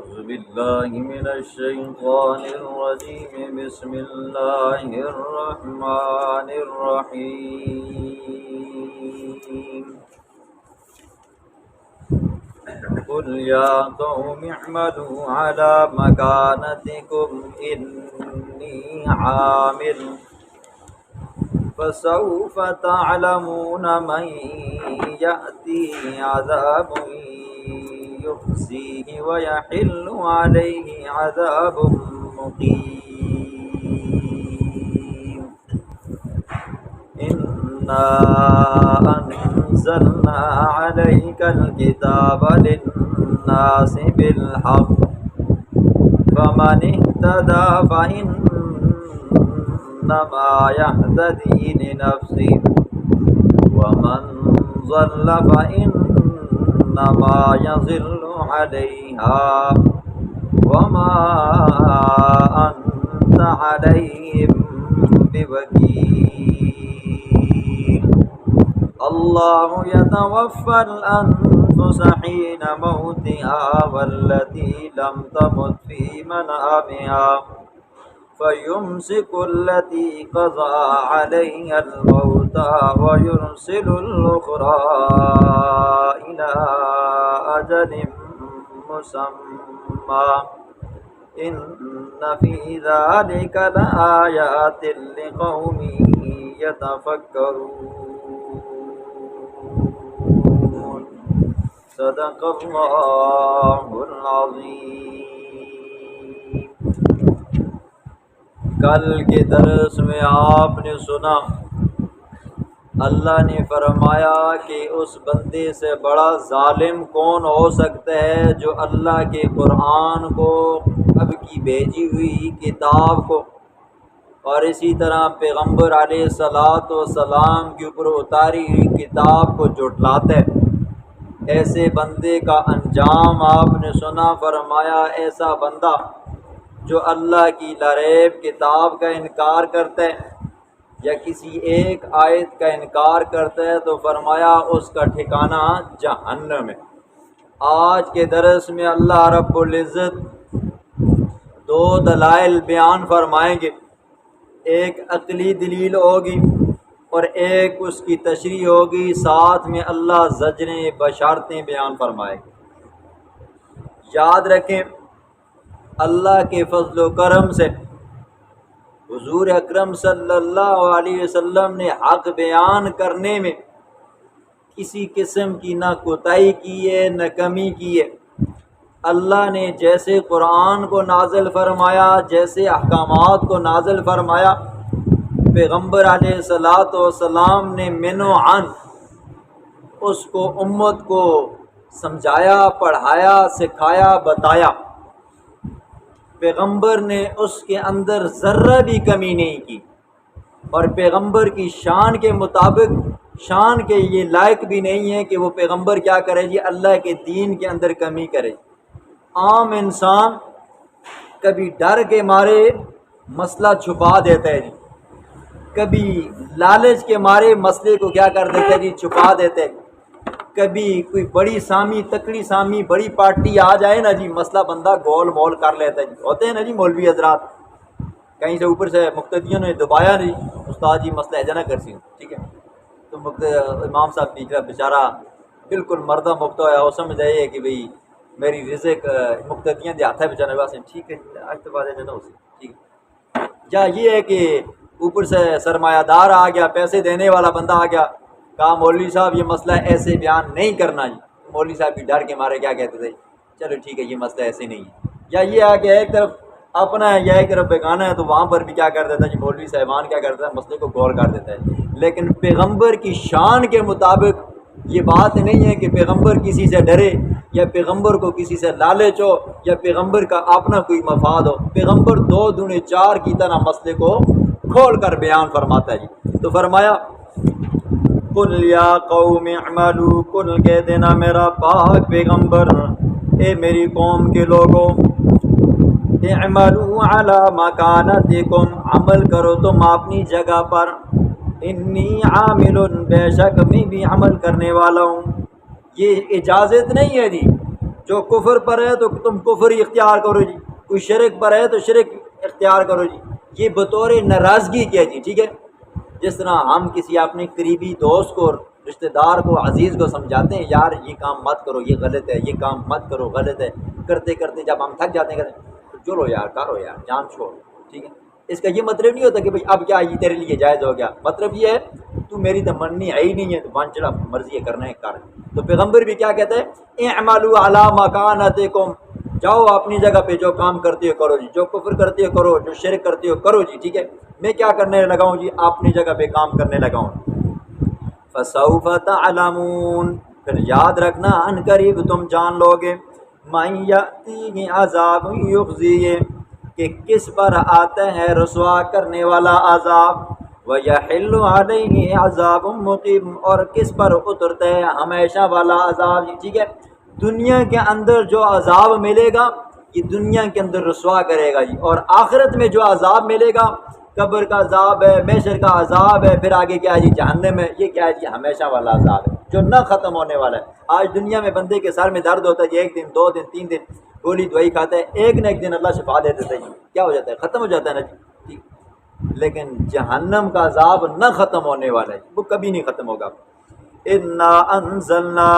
أعوذ بالله من الشيطان الرجيم بسم الله الرحمن الرحيم قل يا قوم اعملوا على مكانتكم إني عامل فسوف تعلمون من يأتيه عذاب يخزيه ويحل عليه عذاب مقيم إنا أنزلنا عليك الكتاب للناس بالحق فمن اهتدى فإنما يهتدي لنفسه ومن ضل فإنما يضل عليها وما أنت عليهم بوكيل الله يتوفى الأنفس حين موتها والتي لم تمت في منامها فيمسك التي قضى عليها الموت ويرسل الأخرى إلى أجل مسمى إن في ذلك لآيات لقوم يتفكرون صدق الله العظيم. کل کے درس میں آپ نے سنا اللہ نے فرمایا کہ اس بندے سے بڑا ظالم کون ہو سکتا ہے جو اللہ کے قرآن کو، اب کی بھیجی ہوئی کتاب کو اور اسی طرح پیغمبر علیہ الصلاۃ والسلام کے اوپر اتاری ہوئی کتاب کو جھٹلاتا ہے. ایسے بندے کا انجام آپ نے سنا، فرمایا ایسا بندہ جو اللہ کی لاریب کتاب کا انکار کرتا ہے یا کسی ایک آیت کا انکار کرتا ہے تو فرمایا اس کا ٹھکانہ جہنم ہے. آج کے درس میں اللہ رب العزت دو دلائل بیان فرمائیں گے، ایک عقلی دلیل ہوگی اور ایک اس کی تشریح ہوگی، ساتھ میں اللہ زجریں بشارتیں بیان فرمائے گے. یاد رکھیں اللہ کے فضل و کرم سے حضور اکرم صلی اللہ علیہ وسلم نے حق بیان کرنے میں کسی قسم کی نہ کوتاہی کی ہے نہ کمی کی ہے. اللہ نے جیسے قرآن کو نازل فرمایا، جیسے احکامات کو نازل فرمایا، پیغمبر علیہ الصلاۃ والسلام نے من و عن اس کو امت کو سمجھایا، پڑھایا، سکھایا، بتایا. پیغمبر نے اس کے اندر ذرہ بھی کمی نہیں کی اور پیغمبر کی شان کے مطابق، شان کے یہ لائق بھی نہیں ہے کہ وہ پیغمبر کیا کرے جی اللہ کے دین کے اندر کمی کرے. عام انسان کبھی ڈر کے مارے مسئلہ چھپا دیتا ہے جی، کبھی لالچ کے مارے مسئلے کو کیا کر دیتا ہے جی چھپا دیتے ہیں. کبھی کوئی بڑی سامی تکڑی سامی بڑی پارٹی آ جائے نا جی مسئلہ بندہ گول مول کر لیتا ہے جی. ہوتے ہیں نا جی مولوی حضرات کہیں سے اوپر سے مقتدیوں نے دبایا نہیں، استاد جی مسئلہ ہے جانا کرسی ٹھیک ہے تو امام صاحب بیچارہ بیچارہ بالکل مردہ مکتا ہوا وہ سمجھ آئے کہ بھئی میری رزق مقتدیاں دے ہاتھ ہے بیچارے واسطے ٹھیک ہے آج تو بات ہے جانا اسی ٹھیک ہے. یا یہ ہے کہ اوپر سے سرمایہ دار آ گیا، پیسے دینے والا بندہ آ گیا، کہا مولوی صاحب یہ مسئلہ ایسے بیان نہیں کرنا جی. مولوی صاحب بھی ڈر کے مارے کیا کہتے تھے چلو ٹھیک ہے یہ مسئلہ ایسے نہیں ہے. یا یہ ہے کہ ایک طرف اپنا ہے یا ایک طرف بیگانہ ہے تو وہاں پر بھی کیا کر دیتا ہے جی مولوی صاحبان کیا کرتا ہے مسئلے کو غور کر دیتا ہے. لیکن پیغمبر کی شان کے مطابق یہ بات نہیں ہے کہ پیغمبر کسی سے ڈرے یا پیغمبر کو کسی سے لالچ ہو یا پیغمبر کا اپنا کوئی مفاد ہو. پیغمبر 2 دنے 4 کی طرح مسئلے کو کھول کر بیان فرماتا ہے جی. تو فرمایا قل یا قوم اعملوا، قل کہہ دینا میرا پاک پیغمبر اے میری قوم کے لوگوں، اعملوا علی مکانتکم، عمل کرو تم اپنی جگہ پر، انی عامل، بے شک میں بھی عمل کرنے والا ہوں. یہ اجازت نہیں ہے جی جو کفر پر ہے تو تم کفر ہی اختیار کرو جی، کوئی شرک پر ہے تو شرک اختیار کرو جی، یہ بطور ناراضگی کیا جی، ٹھیک ہے۔ جس طرح ہم کسی اپنے قریبی دوست کو، رشتہ دار کو، عزیز کو سمجھاتے ہیں یار یہ کام مت کرو یہ غلط ہے، یہ کام مت کرو غلط ہے، کرتے کرتے جب ہم تھک جاتے ہیں کہتے ہیں تو چلو یار کرو یار جان چھوڑ، ٹھیک ہے۔ اس کا یہ مطلب نہیں ہوتا کہ بھائی اب کیا یہ تیرے لیے جائز ہو گیا، مطلب یہ ہے تو میری تو مننی ہے ہی نہیں ہے تو مان چلا مرضی ہے کرنا ہے کر۔ تو پیغمبر بھی کیا کہتا ہے، اعملوا علی مکانتکم، جاؤ اپنی جگہ پہ جو کام کرتے ہو کرو جی، جو کفر کرتے ہو کرو، جو شرک کرتے ہو کرو جی، ٹھیک ہے۔ میں کیا کرنے لگا ہوں جی، اپنی جگہ پہ کام کرنے لگا ہوں۔ فسوف تعلمون، پھر یاد رکھنا ان قریب تم جان لو گے، من یأتیہ عذاب یخزیہ، کہ کس پر آتا ہے رسوا کرنے والا عذاب، ویحل علیہ عذاب مقیم، اور کس پر اترتا ہے ہمیشہ والا عذاب، ٹھیک ہے۔ دنیا کے اندر جو عذاب ملے گا یہ دنیا کے اندر رسوا کرے گا جی، اور آخرت میں جو عذاب ملے گا قبر کا عذاب ہے، محشر کا عذاب ہے، پھر آگے کیا ہے جی جہنم ہے، یہ کیا ہے جی ہمیشہ والا عذاب ہے جو نہ ختم ہونے والا ہے۔ آج دنیا میں بندے کے سر میں درد ہوتا ہے جی، ایک دن دو دن تین دن گولی دوائی کھاتا ہے، ایک نہ ایک دن اللہ شفا دے دیتا ہے جی، کیا ہو جاتا ہے ختم ہو جاتا ہے نا جی، لیکن جہنم کا عذاب نہ ختم ہونے والا ہے، وہ کبھی نہیں ختم ہوگا۔ انا انزلنا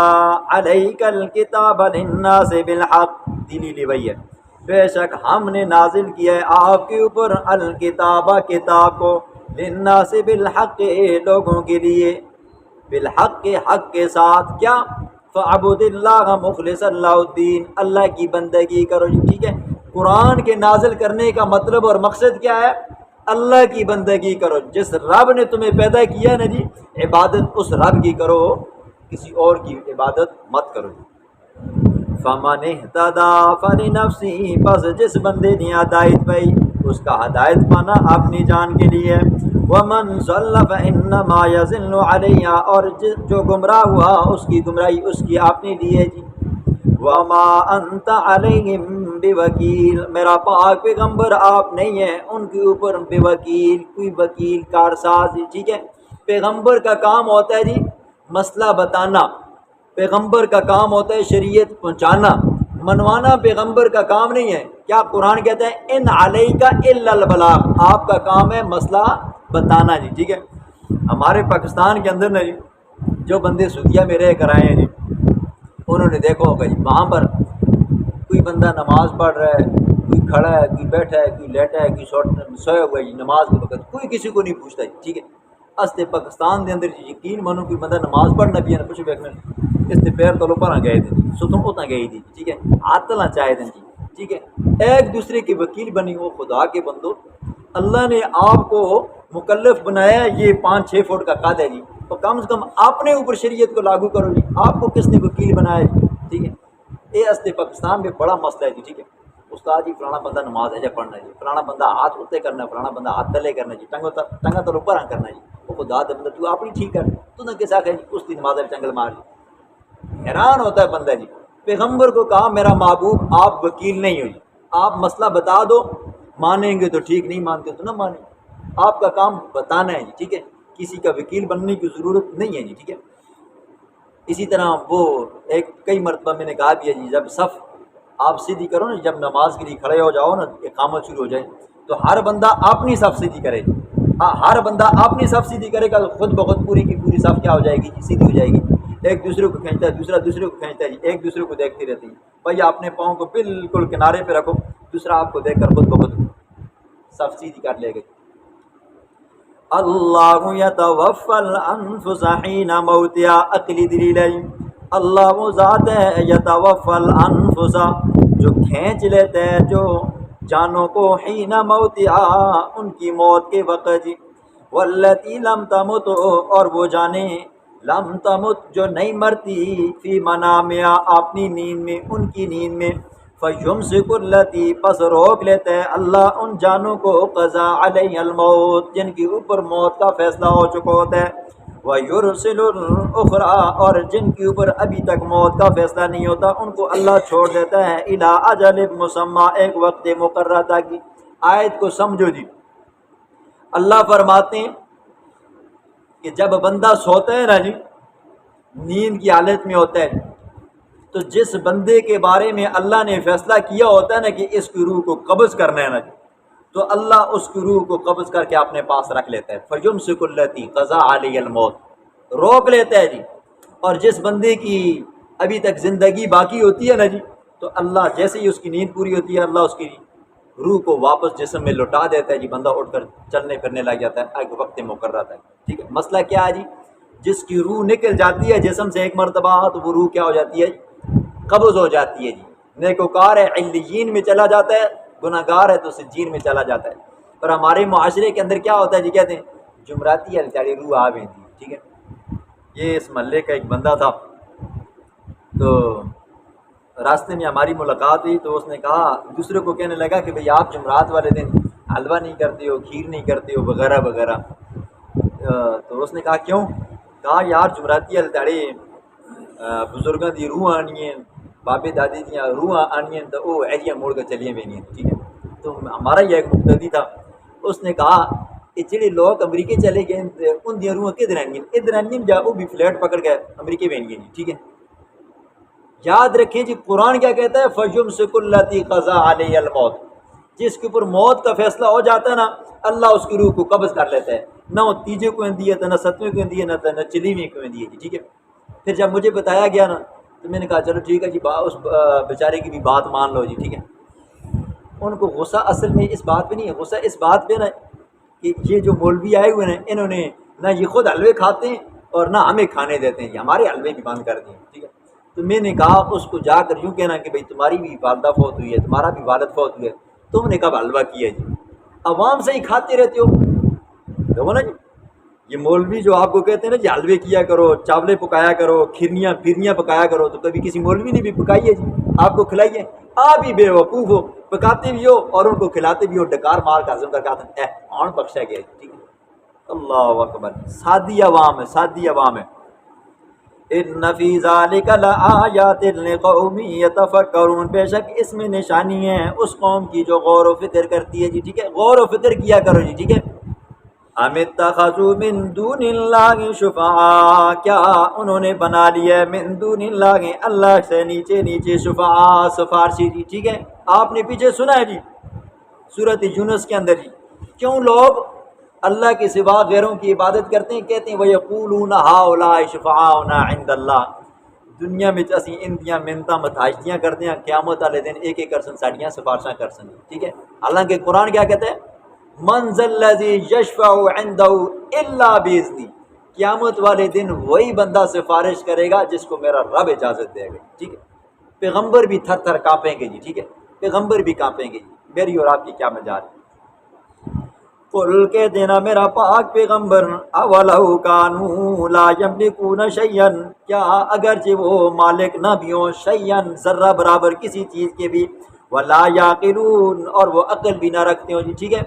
علیک الکتاب للناس بالحق، دلیل وہی ہے، بے شک ہم نے نازل کیا ہے آپ کے اوپر الکتابہ کتاب کو، للناس بالحق لوگوں کے لیے، بالحق کے حق کے ساتھ، کیا فعبد اللہ مخلص اللہ الدین، اللہ کی بندگی کرو جی، ٹھیک ہے۔ قرآن کے نازل کرنے کا مطلب اور مقصد کیا ہے، اللہ کی بندگی کرو، جس رب نے تمہیں پیدا کیا نا جی عبادت اس رب کی کرو، کسی اور کی عبادت مت کرو جی۔ فمن اہتدی فلنفسہ، بس جس بندے نے ہدایت پائی اس کا ہدایت پانا اپنی جان کے لیے، ومن ضل فانما یضل علیہا، اور جو گمراہ ہوا اس کی گمراہی اس کی اپنے لیے جی۔ وما انت علیہم بوکیل، میرا پاک پیغمبر آپ نہیں ہے ان کے اوپر بے وکیل، کوئی وکیل کارساز، ٹھیک ہے۔ پیغمبر کا کام ہوتا ہے جی مسئلہ بتانا، پیغمبر کا کام ہوتا ہے شریعت پہنچانا، منوانا پیغمبر کا کام نہیں ہے۔ کیا قرآن کہتا ہے ان علیک الا البلاغ، آپ کا کام ہے مسئلہ بتانا جی، ٹھیک ہے۔ ہمارے پاکستان کے اندر نا جی جو بندے سعودیہ میں رہ کر آئے ہیں جی، انہوں نے دیکھا ہوگا جی وہاں پر کوئی بندہ نماز پڑھ رہا ہے، کوئی کھڑا ہے، کوئی بیٹھا ہے، کوئی لیٹا ہے، کوئی سویا ہوا ہے جی، نماز کے وقت کوئی کسی کو نہیں پوچھتا جی، ٹھیک ہے۔ استے پاکستان دے اندر جی یقین مانو کوئی بندہ نماز پڑھنا بھی ہے نا کچھ ویکھنا اس تے پیر تلو پر گئے تھے ستوں اتنا گئی تھی، ٹھیک ہے، ہاتھ تلا چاہے تھے جی، ٹھیک ہے۔ ایک دوسرے کے وکیل بنی ہو، خدا کے بندو اللہ نے آپ کو مکلف بنایا، یہ 5-6 فٹ کا قد ہے جی، تو کم سے کم اپنے اوپر شریعت کو لاگو کرو جی، آپ کو کس نے وکیل بنایا جی، ٹھیک ہے۔ یہ استے پاکستان میں بڑا مسئلہ ہے جی، ٹھیک ہے۔ استاد جی فلانا بندہ نماز ہے جا پڑھنا جی، فلانا بندہ ہاتھ اتنے کرنا، فلانا بندہ ہاتھ تلے کرنا جی، ٹنگا تلو پر کرنا جی، وہ خدا دے بندہ تو اپنی ٹھیک کر، تو نہ کس آخر اس کی نماز چنگل مار جی، حیران ہوتا ہے بندہ جی۔ پیغمبر کو کہا میرا محبوب آپ وکیل نہیں ہو جی، آپ مسئلہ بتا دو، مانیں گے تو ٹھیک، نہیں مانتے تو نہ مانیں، آپ کا کام بتانا ہے جی، ٹھیک ہے، کسی کا وکیل بننے کی ضرورت نہیں ہے جی، ٹھیک ہے۔ اسی طرح وہ ایک کئی مرتبہ میں نے کہا بھی ہے جی، جب صف آپ سیدھی کرو نا، جب نماز کے لیے کھڑے ہو جاؤ نا، اقامت شروع ہو جائے تو ہر بندہ اپنی صف سیدھی کرے، ہاں ہر بندہ اپنی صف سیدھی کرے گا تو خود بخود پوری کی پوری صف کیا ہو جائے گی جی، سیدھی ہو جائے گی۔ ایک دوسرے کو کھینچتا ہے، دوسرا دوسرے کو کھینچتا ہے جی، ایک دوسرے کو دیکھتی رہتی ہے، بھائی اپنے پاؤں کو بالکل کنارے پہ رکھو، دوسرا آپ کو دیکھ کر خود بخود صف سیدھی کر لے گا۔ اللہ یتوفی الانفس حین موتہا، عقلی دلیل ہے، اللہ وہ ذات ہے یتوفی الانفس جو کھینچ لیتے ہیں جو جانوں کو، حین موتہا ان کی موت کے وقت جی، والتی لم تمت اور وہ جانیں لم تمت جو نہیں مرتی، فی منامہا اپنی نیند میں، ان کی نیند میں، فیمسک التی پس روک لیتے ہیں اللہ ان جانوں کو، قضا علیہ الموت جن کے اوپر موت کا فیصلہ ہو چکا ہوتا ہے، ویرسل الاخری اور جن کے اوپر ابھی تک موت کا فیصلہ نہیں ہوتا ان کو اللہ چھوڑ دیتا ہے، الی اجل مسمی ایک وقت مقررہ تک۔ آیت کو سمجھو جی، اللہ فرماتے ہیں کہ جب بندہ سوتا ہے نا جی، نیند کی حالت میں ہوتا ہے تو جس بندے کے بارے میں اللہ نے فیصلہ کیا ہوتا ہے نا کہ اس کی روح کو قبض کرنا ہے نا، تو اللہ اس کی روح کو قبض کر کے اپنے پاس رکھ لیتا ہے. فَيُمْسِكُ الَّتِي قَضَىٰ عَلَيْهَا الْمَوْتِ، روک لیتا ہے جی. اور جس بندے کی ابھی تک زندگی باقی ہوتی ہے نا جی، تو اللہ جیسے ہی اس کی نیند پوری ہوتی ہے اللہ اس کی روح کو واپس جسم میں لوٹا دیتا ہے جی. بندہ اٹھ کر چلنے پھرنے لگ جاتا ہے ایک وقت مقررہ تک. ٹھیک ہے، مسئلہ کیا ہے جی؟ جس کی روح نکل جاتی ہے جسم سے ایک مرتبہ تو وہ روح کیا ہو جاتی ہے؟ قبض ہو جاتی ہے جی. نیکوکار ہے علیین میں چلا جاتا ہے، گناہ گار ہے تو سجین میں چلا جاتا ہے. اور ہمارے معاشرے کے اندر کیا ہوتا ہے جی؟ کہتے ہیں جمراتی الچاری روح آ گئی تھی. ٹھیک ہے، یہ اس محلے کا ایک بندہ تھا، تو راستے میں ہماری ملاقات ہوئی تو اس نے کہا، دوسرے کو کہنے لگا کہ بھئی آپ جمعرات والے دن حلوہ نہیں کرتے ہو، کھیر نہیں کرتے ہو، وغیرہ وغیرہ. تو اس نے کہا کیوں؟ کہا یار جمعراتی التاڑی بزرگاں دی روح آنی ہیں، بابے دادی دیاں روح آنی ہیں، تو وہ ایجیاں موڑ کے چلیے بھی نہیں. ٹھیک ہے، تو ہمارا یہ ایک مقتدی تھا، اس نے کہا کہ جڑے لوگ امریکے چلے گئے ان دیا روحاں کدھر آنی ہیں؟ ادھر آنی ہیں، جا وہ بھی فلیٹ پکڑ کے امریکے میں آنی ہیں. ٹھیک ہے، یاد رکھیں جی قرآن کیا کہتا ہے؟ فَيُمْسِكُ الَّتِي قَضَىٰ عَلَيْهَا الْمَوْتِ، جس کے اوپر موت کا فیصلہ ہو جاتا ہے نا اللہ اس کی روح کو قبض کر لیتا ہے. نہ وہ تیجے کو اندی ہے، نہ ستویں کو اندی ہے، نہ چلیویں کو اندی ہے. ٹھیک ہے، پھر جب مجھے بتایا گیا نا تو میں نے کہا چلو ٹھیک ہے جی، اس بیچارے کی بھی بات مان لو جی. ٹھیک ہے، ان کو غصہ اصل میں اس بات پہ نہیں ہے، غصہ اس بات پہ نا کہ یہ جو مولوی آئے ہوئے ہیں انہوں نے نہ یہ خود حلوے کھاتے ہیں اور نہ ہمیں کھانے دیتے ہیں، ہمارے حلوے بھی بند کر دیے. ٹھیک ہے، تو میں نے کہا اس کو جا کر یوں کہنا کہ بھئی تمہاری بھی والدہ فوت ہوئی ہے، تمہارا بھی والد فوت ہوئی ہے، تم نے کب حلوہ کیا جی؟ عوام سے ہی کھاتے رہتے ہو. دیکھو نا جی، یہ مولوی جو آپ کو کہتے ہیں نا جی حلوے کیا کرو، چاولے پکایا کرو، پھرنیاں پکایا کرو، تو کبھی کسی مولوی نے بھی پکائی ہے جی؟ آپ کو کھلائی ہے؟ آپ ہی بے وقوف ہو، پکاتے بھی ہو اور ان کو کھلاتے بھی ہو، ڈکار مار کا ہضم کر کے آتے ہیں آن بخشا گیا. ٹھیک ہے، اللہ اکبر. سادی عوام ہے، سادی عوام ہے. ان فی ذلک لآیات لقوم یتفکرون، بے شک اس میں نشانی ہے اس قوم کی جو غور و فکر کرتی ہے جی. ٹھیک ہے، غور و فکر کیا کرو جی. ٹھیک ہے، ام اتخذوا من دون اللہ شفعاء، کیا انہوں نے بنا لیا ہے من دون اللہ، اللہ سے نیچے نیچے شفعاء سفارشی جی. ٹھیک ہے، آپ نے پیچھے سنا ہے جی سورۃ یونس کے اندر جی کیوں لوگ اللہ کے سوا غیروں کی عبادت کرتے ہیں؟ کہتے ہیں وَيَقُولُونَ هَؤُلَاءِ شُفَعَاؤُنَا عِندَ اللَّهِ، دنیا میں اسی اندیاں منتاں متھاجیاں کرتے ہیں، قیامت والے دن ایک ایک کرسن ساڑیاں سفارشاں کرسن. ٹھیک ہے، حالانکہ قرآن کیا کہتا ہے؟ مَنْ ذَا الَّذِي يَشْفَعُ عِندَهُ إِلَّا بِإِذْنِهِ، قیامت والے دن وہی بندہ سفارش کرے گا جس کو میرا رب اجازت دے گا. ٹھیک ہے، پیغمبر بھی تھر تھر کانپیں گے جی. ٹھیک ہے، پیغمبر بھی کانپیں گے جی. میری اور آپ کی کیا مجال ہے؟ قل کے دینا میرا پاک پیغمبر، اولو کانوا لا یملکون شیئا، کیا اگرچہ وہ مالک نہ بھی ہوں، شیئا ذرہ برابر کسی چیز کے بھی، ولا یعقلون اور وہ عقل بھی نہ رکھتے ہوں جی. ٹھیک ہے،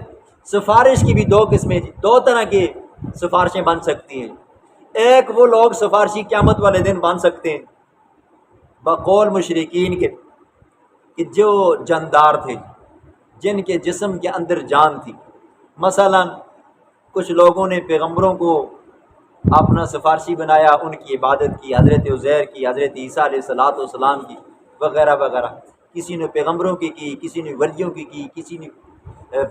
سفارش کی بھی دو قسمیں جی، دو طرح کی سفارشیں بن سکتی ہیں. ایک وہ لوگ سفارشی قیامت والے دن بن سکتے ہیں بقول مشرکین کے کہ جو جاندار تھے، جن کے جسم کے اندر جان تھی. مثلا کچھ لوگوں نے پیغمبروں کو اپنا سفارشی بنایا، ان کی عبادت کی، حضرت عزیر کی، حضرت عیسیٰ علیہ السلام کی، وغیرہ وغیرہ. کسی نے پیغمبروں کی، کسی نے ولیوں کی، کسی نے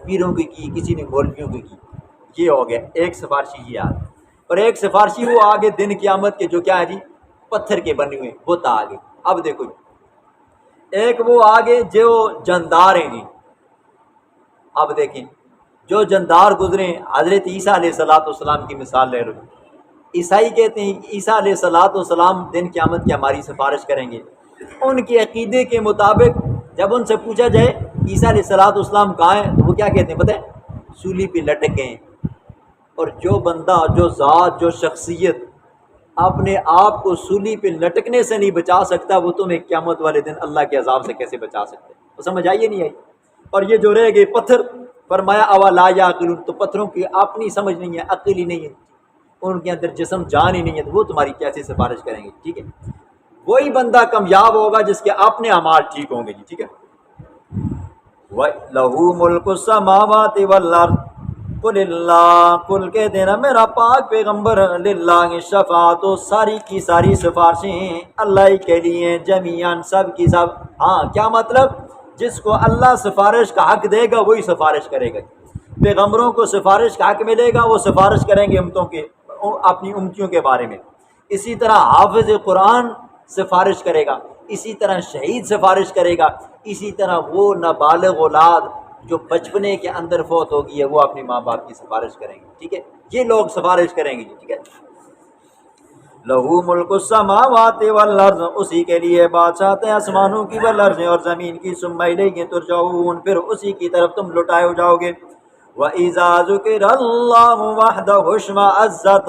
پیروں کی، کسی نے مولویوں کی. یہ ہو گیا ایک سفارشی یہ آگے. اور ایک سفارشی وہ آگے دن قیامت کے جو کیا ہے جی پتھر کے بنے ہوئے بت آگے. اب دیکھو جی، ایک وہ آگے جو جاندار ہیں جی. اب دیکھیں جو جاندار گزرے، حضرت عیسیٰ علیہ السلام کی مثال لے لو. عیسائی کہتے ہیں عیسیٰ علیہ السلام دن قیامت کی ہماری سفارش کریں گے. ان کے عقیدے کے مطابق جب ان سے پوچھا جائے عیسیٰ علیہ السلام کہاں ہیں تو وہ کیا کہتے ہیں پتہ ہے؟ سولی پہ لٹکے ہیں. اور جو بندہ، جو ذات، جو شخصیت اپنے آپ کو سولی پہ لٹکنے سے نہیں بچا سکتا، وہ تمہیں قیامت والے دن اللہ کے عذاب سے کیسے بچا سکتے؟ وہ سمجھ آئیے نہیں آئی؟ اور یہ جو رہ گئے پتھر، فرمایا اولا یعقلون، تو پتھروں کی اپنی سمجھ نہیں ہے، عقل ہی نہیں ہے، ان کے اندر جسم جان ہی نہیں ہے، تو وہ تمہاری کیسے سفارش کریں گے؟ ٹھیک ہے، وہی بندہ کامیاب ہوگا جس کے اپنے اعمال ٹھیک ہوں گے جی. ٹھیک ہے، وَلَهُ مُلْكُ السَّمَاوَاتِ وَالْأَرْضِ، قل اللہ، قل کہہ دینا میرا پاک پیغمبر، للہ شفاعت، ساری کی ساری سفارشیں اللہ ہی کے لیے ہیں، جمیعاً سب کی سب۔ ہاں کیا مطلب؟ جس کو اللہ سفارش کا حق دے گا وہی سفارش کرے گا۔ پیغمبروں کو سفارش کا حق ملے گا، وہ سفارش کریں گے امتوں کے، اپنی امتیوں کے بارے میں۔ اسی طرح حافظ قرآن سفارش کرے گا، اسی طرح شہید سفارش کرے گا، اسی طرح وہ نابالغ اولاد جو بچپنے کے اندر فوت ہوگی ہے وہ اپنے ماں باپ کی سفارش کریں گے، ٹھیک ہے، یہ لوگ سفارش کریں گے، ٹھیک ہے۔ لہو ملک السماوات والارض، اسی کے لیے بادشاہت آسمانوں کی والارض اور زمین کی، ثم الیہ ترجعون، پھر اسی کی طرف تم لٹائے جاؤ گے۔ وَإِذَا ذُكِرَ اللَّهُ وَحْدَهُ اشْمَأَزَّتْ،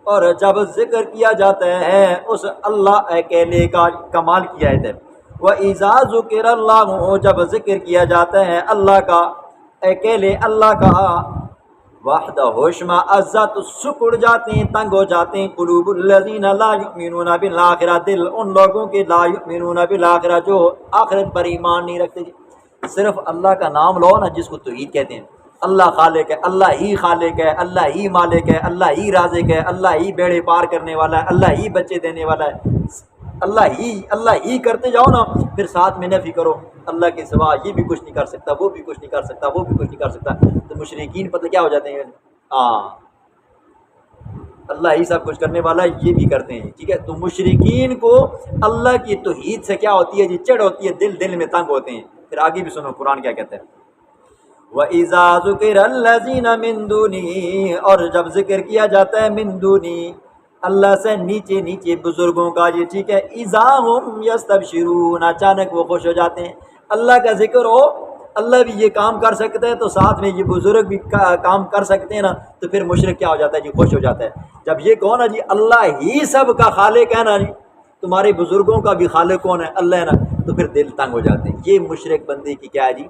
اور جب ذکر کیا جاتا ہے اس اللہ اکیلے کا، کمال کی آیت ہے۔ وَإِذَا ذُكِرَ اللَّهُ، جب ذکر کیا جاتا ہے اللہ کا، اکیلے اللہ کا، وَحْدَهُ اشْمَأَزَّتْ، سکڑ جاتے ہیں، تنگ ہو جاتے ہیں، قلوب الذین لا یؤمنون بالآخرہ، دل ان لوگوں کے لا یؤمنون بالآخرہ جو آخرت پر ایمان نہیں رکھتے۔ صرف اللہ کا نام لو نا، جس کو توحید کہتے ہیں، اللہ خالق ہے، اللہ ہی خالق ہے، اللہ ہی مالک ہے، اللہ ہی رازق ہے، اللہ ہی بیڑے پار کرنے والا ہے، اللہ ہی بچے دینے والا ہے، اللہ ہی کرتے جاؤ نا، پھر ساتھ میں نفی کرو، اللہ کے سوا یہ بھی کچھ نہیں کر سکتا، وہ بھی کچھ نہیں کر سکتا، وہ بھی کچھ نہیں کر سکتا، تو مشرکین پتہ کیا ہو جاتے ہیں؟ اللہ ہی سب کچھ کرنے والا ہے، یہ بھی کرتے ہیں، ٹھیک ہے۔ تو مشرکین کو اللہ کی توحید سے کیا ہوتی ہے جی؟ چڑھ ہوتی ہے، دل میں تنگ ہوتے ہیں۔ پھر آگے بھی سنو قرآن کیا کہتا ہے۔ وَإِذَا ذُكِرَ الَّذِينَ مِن دُونِهِ، اور جب ذکر کیا جاتا ہے من دونی، اللہ سے نیچے بزرگوں کا، یہ ٹھیک ہے، اِذَا هُمْ يَسْتَبْشِرُونَ، اچانک وہ خوش ہو جاتے ہیں۔ اللہ کا ذکر ہو، اللہ بھی یہ کام کر سکتا ہے تو ساتھ میں یہ بزرگ بھی کام کر سکتے ہیں نا، تو پھر مشرک کیا ہو جاتا ہے جی؟ خوش ہو جاتا ہے۔ جب یہ کون ہے جی؟ اللہ ہی سب کا خالق ہے نا جی، تمہارے بزرگوں کا بھی خالق کون ہے؟ اللہ ہے نا، تو پھر دل تنگ ہو جاتے ہیں۔ یہ مشرک بندے کی کیا ہے جی؟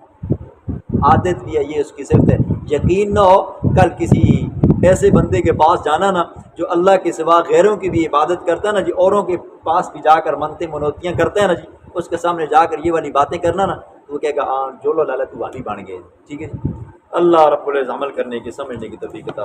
عادت بھی ہے، یہ اس کی صفت ہے۔ یقین نہ ہو کل کسی ایسے بندے کے پاس جانا نا جو اللہ کے سوا غیروں کی بھی عبادت کرتا ہے نا جی، اوروں کے پاس بھی جا کر منتیں منوتیاں کرتے ہیں نا جی، اس کے سامنے جا کر یہ والی باتیں کرنا نا، تو وہ کہے گا جو لو لالا تو والی بن گئے، ٹھیک ہے۔ اللہ رب العزت عمل کرنے کی، سمجھنے کی توفیق عطا